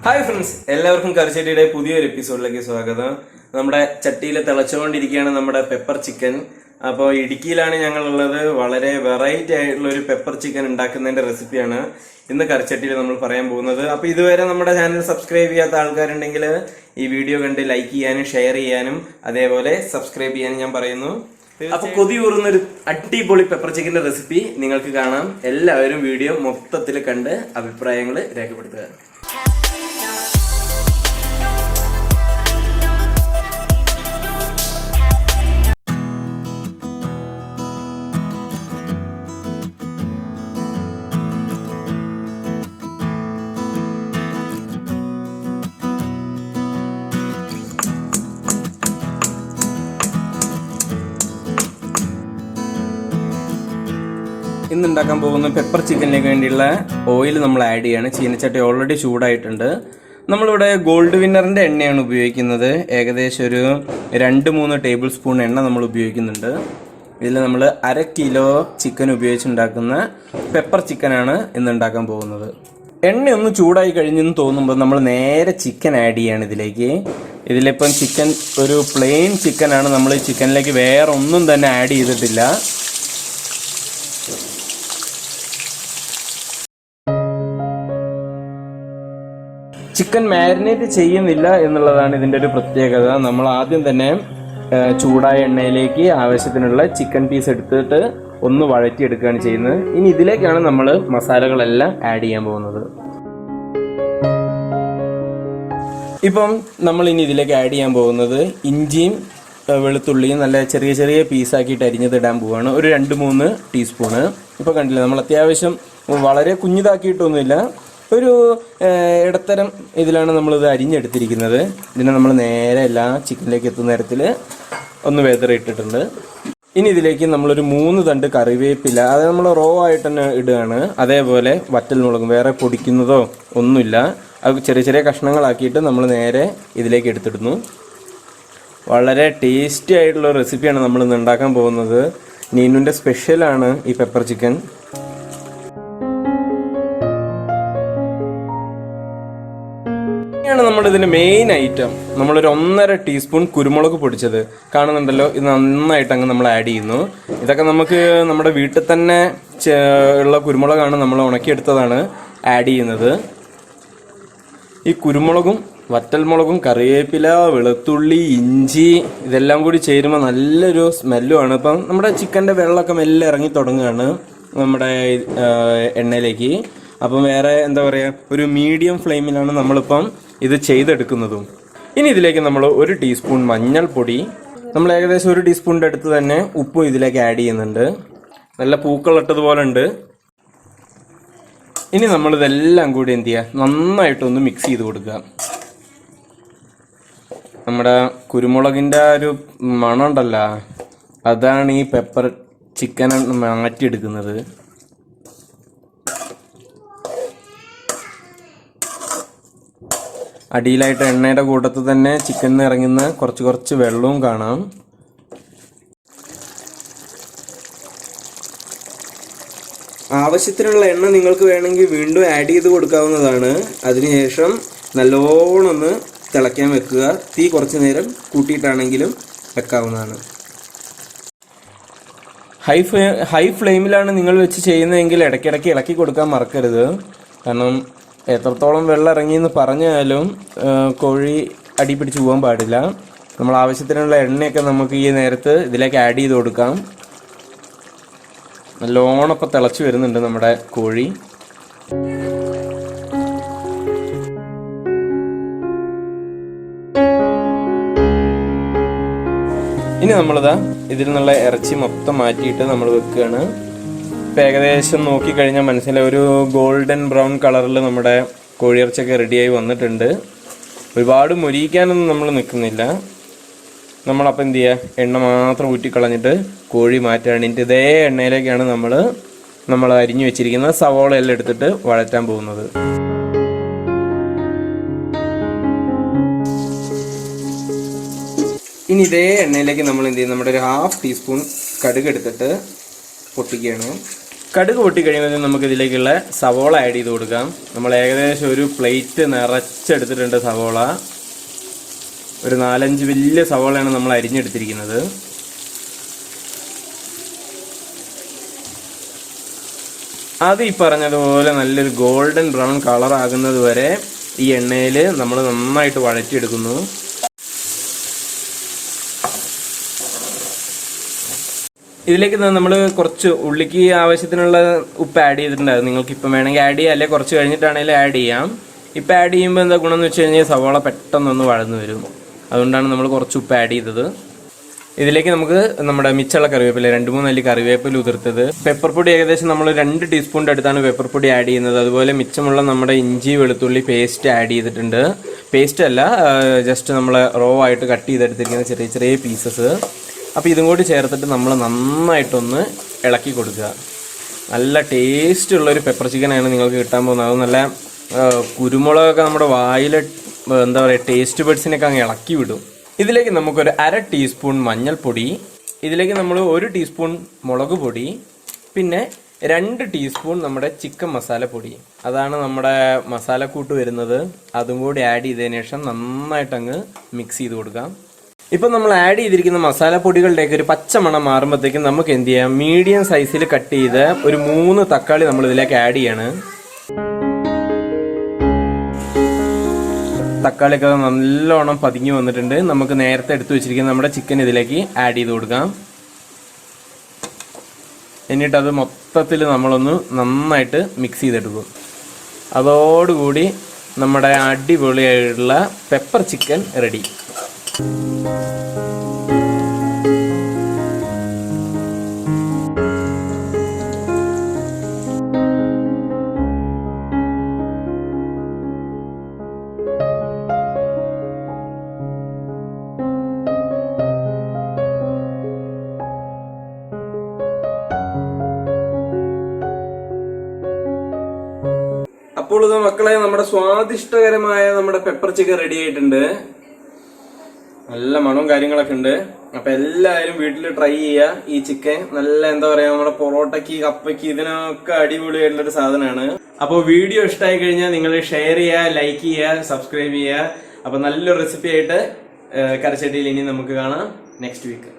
Hi friends, എല്ലാവർക്കും കറിച്ചട്ടിയുടെ പുതിയൊരു എപ്പിസോഡിലേക്ക് സ്വാഗതം. നമ്മുടെ ചട്ടിയിൽ തിളച്ചുകൊണ്ടിരിക്കുകയാണ് നമ്മുടെ പെപ്പർ ചിക്കൻ. അപ്പോൾ ഇടുക്കിയിലാണ് ഞങ്ങളുള്ളത്. വളരെ വെറൈറ്റി ആയിട്ടുള്ള ഒരു പെപ്പർ ചിക്കൻ ഉണ്ടാക്കുന്നതിന്റെ റെസിപ്പിയാണ് ഇന്ന് കറിച്ചട്ടിയിൽ നമ്മൾ പറയാൻ പോകുന്നത്. അപ്പോൾ ഇതുവരെ നമ്മുടെ ചാനൽ സബ്സ്ക്രൈബ് ചെയ്യാത്ത ആൾക്കാരുണ്ടെങ്കിൽ ഈ വീഡിയോ കണ്ട് ലൈക്ക് ചെയ്യാനും ഷെയർ ചെയ്യാനും അതേപോലെ സബ്സ്ക്രൈബ് ചെയ്യാനും ഞാൻ പറയുന്നു. അപ്പൊ കൊതിയൂറുന്ന ഒരു അടിപൊളി പെപ്പർ ചിക്കന്റെ റെസിപ്പി നിങ്ങൾക്ക് കാണാം. എല്ലാവരും വീഡിയോ മൊത്തത്തിൽ കണ്ട് അഭിപ്രായങ്ങൾ രേഖപ്പെടുത്തുക. ഇന്ന് ഉണ്ടാക്കാൻ പോകുന്ന പെപ്പർ ചിക്കനിലേക്ക് വേണ്ടിയുള്ള ഓയിൽ നമ്മൾ ആഡ് ചെയ്യാണ്. ചീനച്ചട്ടി ഓൾറെഡി ചൂടായിട്ടുണ്ട്. നമ്മളിവിടെ ഗോൾഡ് വിന്നറിൻ്റെ എണ്ണയാണ് ഉപയോഗിക്കുന്നത്. ഏകദേശം ഒരു 2-3 ടേബിൾ സ്പൂൺ എണ്ണ നമ്മൾ ഉപയോഗിക്കുന്നുണ്ട്. ഇതിൽ നമ്മൾ 1/2 കിലോ ചിക്കൻ ഉപയോഗിച്ചുണ്ടാക്കുന്ന പെപ്പർ ചിക്കനാണ് ഇന്ന് ഉണ്ടാക്കാൻ പോകുന്നത്. എണ്ണ ഒന്ന് ചൂടായി കഴിഞ്ഞെന്ന് തോന്നുമ്പോൾ നമ്മൾ നേരെ ചിക്കൻ ആഡ് ചെയ്യാണ് ഇതിലേക്ക്. ഇതിലിപ്പം ചിക്കൻ ഒരു പ്ലെയിൻ ചിക്കനാണ്. നമ്മൾ ഈ ചിക്കനിലേക്ക് വേറെ ഒന്നും തന്നെ ആഡ് ചെയ്തിട്ടില്ല. ചിക്കൻ മാരിനേറ്റ് ചെയ്യുന്നില്ല എന്നുള്ളതാണ് ഇതിൻ്റെ ഒരു പ്രത്യേകത. നമ്മൾ ആദ്യം തന്നെ ചൂടായ എണ്ണയിലേക്ക് ആവശ്യത്തിനുള്ള ചിക്കൻ പീസ് എടുത്തിട്ട് ഒന്ന് വഴറ്റിയെടുക്കുകയാണ് ചെയ്യുന്നത്. ഇനി ഇതിലേക്കാണ് നമ്മൾ മസാലകളെല്ലാം ആഡ് ചെയ്യാൻ പോകുന്നത്. ഇപ്പം നമ്മൾ ഇനി ഇതിലേക്ക് ആഡ് ചെയ്യാൻ പോകുന്നത് ഇഞ്ചിയും വെളുത്തുള്ളിയും നല്ല ചെറിയ ചെറിയ പീസാക്കിയിട്ട് അരിഞ്ഞത് ഇടാൻ പോവുകയാണ്. ഒരു 2-3 ടീസ്പൂണ്. ഇപ്പോൾ കണ്ടില്ല, നമ്മൾ അത്യാവശ്യം വളരെ കുഞ്ഞിതാക്കിയിട്ടൊന്നുമില്ല, ഒരു ഇടത്തരം ഇതിലാണ് നമ്മളിത് അരിഞ്ഞെടുത്തിരിക്കുന്നത്. ഇതിനെ നമ്മൾ നേരെ എല്ലാ ചിക്കനിലേക്ക് എത്തുന്ന തരത്തിൽ ഒന്ന് വെതറിയിട്ടിട്ടുണ്ട്. ഇനി ഇതിലേക്ക് നമ്മളൊരു 3 തണ്ട് കറിവേപ്പില, അത് നമ്മൾ റോ ആയിട്ട് തന്നെ ഇടുകയാണ്. അതേപോലെ വറ്റൽ മുളകും, വേറെ പൊടിക്കുന്നതോ ഒന്നുമില്ല, അത് ചെറിയ ചെറിയ കഷ്ണങ്ങളാക്കിയിട്ട് നമ്മൾ നേരെ ഇതിലേക്ക് എടുത്തിടുന്നു. വളരെ ടേസ്റ്റി ആയിട്ടുള്ള റെസിപ്പിയാണ് നമ്മൾ ഇന്ന് ഉണ്ടാക്കാൻ പോകുന്നത്. നീനുവിൻ്റെ സ്പെഷ്യലാണ് ഈ പെപ്പർ ചിക്കൻ. നമ്മുടെ ഇതിന്റെ മെയിൻ ഐറ്റം നമ്മളൊരു 1.5 ടീസ്പൂൺ കുരുമുളക് പൊടിച്ചത് കാണുന്നുണ്ടല്ലോ. ഇത് നന്നായിട്ട് അങ്ങ് നമ്മൾ ആഡ് ചെയ്യുന്നു. ഇതൊക്കെ നമുക്ക് നമ്മുടെ വീട്ടിൽ തന്നെ ഉള്ള കുരുമുളകാണ്, നമ്മൾ ഉണക്കിയെടുത്തതാണ് ആഡ് ചെയ്യുന്നത്. ഈ കുരുമുളകും വറ്റൽമുളകും കറിവേപ്പില വെളുത്തുള്ളി ഇഞ്ചി ഇതെല്ലാം കൂടി ചേരുമ്പോൾ നല്ലൊരു സ്മെല്ലുമാണ്. ഇപ്പം നമ്മുടെ ചിക്കൻ്റെ വെള്ളമൊക്കെ മെല്ലെ ഇറങ്ങി തുടങ്ങുകയാണ് നമ്മുടെ എണ്ണയിലേക്ക്. അപ്പം വേറെ എന്താ പറയുക, ഒരു മീഡിയം ഫ്ലെയിമിലാണ് നമ്മളിപ്പം ഇത് ചെയ്തെടുക്കുന്നതും. ഇനി ഇതിലേക്ക് നമ്മൾ 1 ടീസ്പൂൺ മഞ്ഞൾപ്പൊടി, നമ്മൾ ഏകദേശം 1 ടീസ്പൂണിൻ്റെ അടുത്ത് തന്നെ ഉപ്പും ഇതിലേക്ക് ആഡ് ചെയ്യുന്നുണ്ട്. നല്ല പൂക്കളിട്ടതുപോലെ ഉണ്ട്. ഇനി നമ്മളിതെല്ലാം കൂടി എന്ത് ചെയ്യുക, നന്നായിട്ടൊന്ന് മിക്സ് ചെയ്ത് കൊടുക്കുക. നമ്മുടെ കുരുമുളകിൻ്റെ ഒരു മണം ഉണ്ടല്ലോ, അതാണ് ഈ പെപ്പർ ചിക്കൻ മാറ്റിയെടുക്കുന്നത്. അടിയിലായിട്ട് എണ്ണയുടെ കൂട്ടത്തിൽ തന്നെ ചിക്കനിൽ ഇറങ്ങുന്ന കുറച്ച് വെള്ളവും കാണാം. ആവശ്യത്തിനുള്ള എണ്ണ നിങ്ങൾക്ക് വേണമെങ്കിൽ വീണ്ടും ആഡ് ചെയ്ത് കൊടുക്കാവുന്നതാണ്. അതിനുശേഷം നല്ലോണം ഒന്ന് തിളയ്ക്കാൻ വെക്കുക. തീ കുറച്ച് നേരം കൂട്ടിയിട്ടാണെങ്കിലും വെക്കാവുന്നതാണ്. ഹൈ ഫ്ലെയിമിലാണ് നിങ്ങൾ വെച്ച് ചെയ്യുന്നതെങ്കിൽ ഇടയ്ക്കിടയ്ക്ക് ഇളക്കി കൊടുക്കാൻ മറക്കരുത്. കാരണം എത്രത്തോളം വെള്ളം ഇറങ്ങിയെന്ന് പറഞ്ഞാലും കോഴി അടി പിടിച്ച് പോകാൻ പാടില്ല. നമ്മൾ ആവശ്യത്തിനുള്ള എണ്ണയൊക്കെ നമുക്ക് ഈ നേരത്ത് ഇതിലേക്ക് ആഡ് ചെയ്ത് കൊടുക്കാം. നല്ലോണം ഇപ്പം തിളച്ച് വരുന്നുണ്ട് നമ്മുടെ കോഴി. ഇനി നമ്മളിതാ ഇതിൽ നിന്നുള്ള ഇറച്ചി മൊത്തം മാറ്റിയിട്ട് നമ്മൾ വെക്കുകയാണ്. ഇപ്പം ഏകദേശം നോക്കിക്കഴിഞ്ഞാൽ മനസ്സിലായി, ഒരു ഗോൾഡൻ ബ്രൗൺ കളറിൽ നമ്മുടെ കോഴിയിറച്ചിയൊക്കെ റെഡിയായി വന്നിട്ടുണ്ട്. ഒരുപാട് മൊരിയിക്കാനൊന്നും നമ്മൾ നിൽക്കുന്നില്ല. നമ്മളപ്പം എന്ത് ചെയ്യുക, എണ്ണ മാത്രം ഊറ്റിക്കളഞ്ഞിട്ട് കോഴി മാറ്റുകയാണ്. ഇതേ എണ്ണയിലേക്കാണ് നമ്മൾ അരിഞ്ഞു വെച്ചിരിക്കുന്ന സവോള എല്ലാം എടുത്തിട്ട് വഴറ്റാൻ പോകുന്നത്. ഇനി ഇതേ എണ്ണയിലേക്ക് നമ്മൾ എന്ത് ചെയ്യും, നമ്മുടെ ഒരു 1/2 ടീസ്പൂൺ കടുക് എടുത്തിട്ട് പൊട്ടിക്കുകയാണ്. കടുക് പൊട്ടി കഴിയുമ്പോൾ നമുക്ക് ഇതിലേക്കുള്ള സവോള ആഡ് ചെയ്ത് കൊടുക്കാം. നമ്മൾ ഏകദേശം ഒരു പ്ലേറ്റ് നിറച്ചെടുത്തിട്ടുണ്ട് സവോള. ഒരു 4-5 വലിയ സവോളയാണ് നമ്മൾ അരിഞ്ഞെടുത്തിരിക്കുന്നത്. അത് ഈ പറഞ്ഞതുപോലെ നല്ലൊരു ഗോൾഡൻ ബ്രൗൺ കളർ ആകുന്നത് വരെ ഈ എണ്ണയിൽ നമ്മൾ നന്നായിട്ട് വഴറ്റിയെടുക്കുന്നു. ഇതിലേക്ക് നമ്മൾ കുറച്ച് ഉള്ളിക്ക് ആവശ്യത്തിനുള്ള ഉപ്പ് ആഡ് ചെയ്തിട്ടുണ്ടായിരുന്നു. നിങ്ങൾക്ക് ഇപ്പം വേണമെങ്കിൽ ആഡ് ചെയ്യാം, അല്ലെങ്കിൽ കുറച്ച് കഴിഞ്ഞിട്ടാണെങ്കിലും ആഡ് ചെയ്യാം. ഇപ്പം ആഡ് ചെയ്യുമ്പോൾ എന്താ ഗുണം എന്ന് വെച്ച് കഴിഞ്ഞാൽ സവോള പെട്ടെന്നൊന്ന് വഴന്നു വരും. അതുകൊണ്ടാണ് നമ്മൾ കുറച്ച് ഉപ്പ് ആഡ് ചെയ്തത്. ഇതിലേക്ക് നമുക്ക് നമ്മുടെ മിച്ചുള്ള കറിവേപ്പില 2-3 അല്ലി കറിവേപ്പില ഉതിർത്തത്, പെപ്പർ പൊടി ഏകദേശം നമ്മൾ 2 ടീസ്പൂണിൻ്റെ അടുത്താണ് പെപ്പർ പൊടി ആഡ് ചെയ്യുന്നത്. അതുപോലെ മിച്ചമുള്ള നമ്മുടെ ഇഞ്ചി വെളുത്തുള്ളി പേസ്റ്റ് ആഡ് ചെയ്തിട്ടുണ്ട്. പേസ്റ്റ് അല്ല, ജസ്റ്റ് നമ്മൾ റോ ആയിട്ട് കട്ട് ചെയ്തെടുത്തിരിക്കുന്ന ചെറിയ ചെറിയ പീസസ്. അപ്പോൾ ഇതും കൂടി ചേർത്തിട്ട് നമ്മൾ നന്നായിട്ടൊന്ന് ഇളക്കി കൊടുക്കുക. നല്ല ടേസ്റ്റുള്ളൊരു പെപ്പർ ചിക്കനാണ് നിങ്ങൾക്ക് കിട്ടാൻ പോകുന്നത്. അത് നല്ല കുരുമുളകൊക്കെ നമ്മുടെ വായിൽ എന്താ പറയുക ടേസ്റ്റ് ബഡ്സിനൊക്കെ അങ്ങ് ഇളക്കി വിടും. ഇതിലേക്ക് നമുക്കൊരു 1/2 ടീസ്പൂൺ മഞ്ഞൾപ്പൊടി, ഇതിലേക്ക് നമ്മൾ 1 ടീസ്പൂൺ മുളക് പൊടി, പിന്നെ 2 ടീസ്പൂൺ നമ്മുടെ ചിക്കൻ മസാലപ്പൊടി, അതാണ് നമ്മുടെ മസാലക്കൂട്ട് വരുന്നത്. അതും കൂടി ആഡ് ചെയ്തതിന് ശേഷം നന്നായിട്ടങ്ങ് മിക്സ് ചെയ്ത് കൊടുക്കാം. ഇപ്പം നമ്മൾ ആഡ് ചെയ്തിരിക്കുന്ന മസാലപ്പൊടികളുടെയൊക്കെ ഒരു പച്ചമണം മാറുമ്പോഴത്തേക്കും നമുക്ക് എന്ത് ചെയ്യാം, മീഡിയം സൈസിൽ കട്ട് ചെയ്ത് ഒരു 3 തക്കാളി നമ്മൾ ഇതിലേക്ക് ആഡ് ചെയ്യാണ്. തക്കാളിയൊക്കെ നല്ലോണം പതിഞ്ഞു വന്നിട്ടുണ്ട്. നമുക്ക് നേരത്തെ എടുത്തു വെച്ചിരിക്കുന്ന നമ്മുടെ ചിക്കൻ ഇതിലേക്ക് ആഡ് ചെയ്ത് കൊടുക്കാം. എന്നിട്ടത് മൊത്തത്തിൽ നമ്മളൊന്ന് നന്നായിട്ട് മിക്സ് ചെയ്തെടുക്കും. അതോടുകൂടി നമ്മുടെ അടിപൊളിയായിട്ടുള്ള പെപ്പർ ചിക്കൻ റെഡി. അപ്പോൾ ഇത് മക്കളെ, നമ്മുടെ സ്വാദിഷ്ടകരമായ നമ്മുടെ പെപ്പർ ചിക്കൻ റെഡി ആയിട്ടുണ്ട്. നല്ല മണവും കാര്യങ്ങളൊക്കെ ഉണ്ട്. അപ്പൊ എല്ലാവരും വീട്ടിൽ ട്രൈ ചെയ്യുക. ഈ ചിക്കൻ നല്ല എന്താ പറയാ, നമ്മുടെ പൊറോട്ടയ്ക്ക് കപ്പയ്ക്ക് ഇതിനൊക്കെ അടിപൊളിയായിട്ടുള്ളൊരു സാധനമാണ്. അപ്പോൾ വീഡിയോ ഇഷ്ടമായി കഴിഞ്ഞാൽ നിങ്ങൾ ഷെയർ ചെയ്യുക, ലൈക്ക് ചെയ്യുക, സബ്സ്ക്രൈബ് ചെയ്യുക. അപ്പൊ നല്ലൊരു റെസിപ്പി ആയിട്ട് കറിച്ചട്ടിയിൽ ഇനി നമുക്ക് കാണാം നെക്സ്റ്റ് വീക്ക്.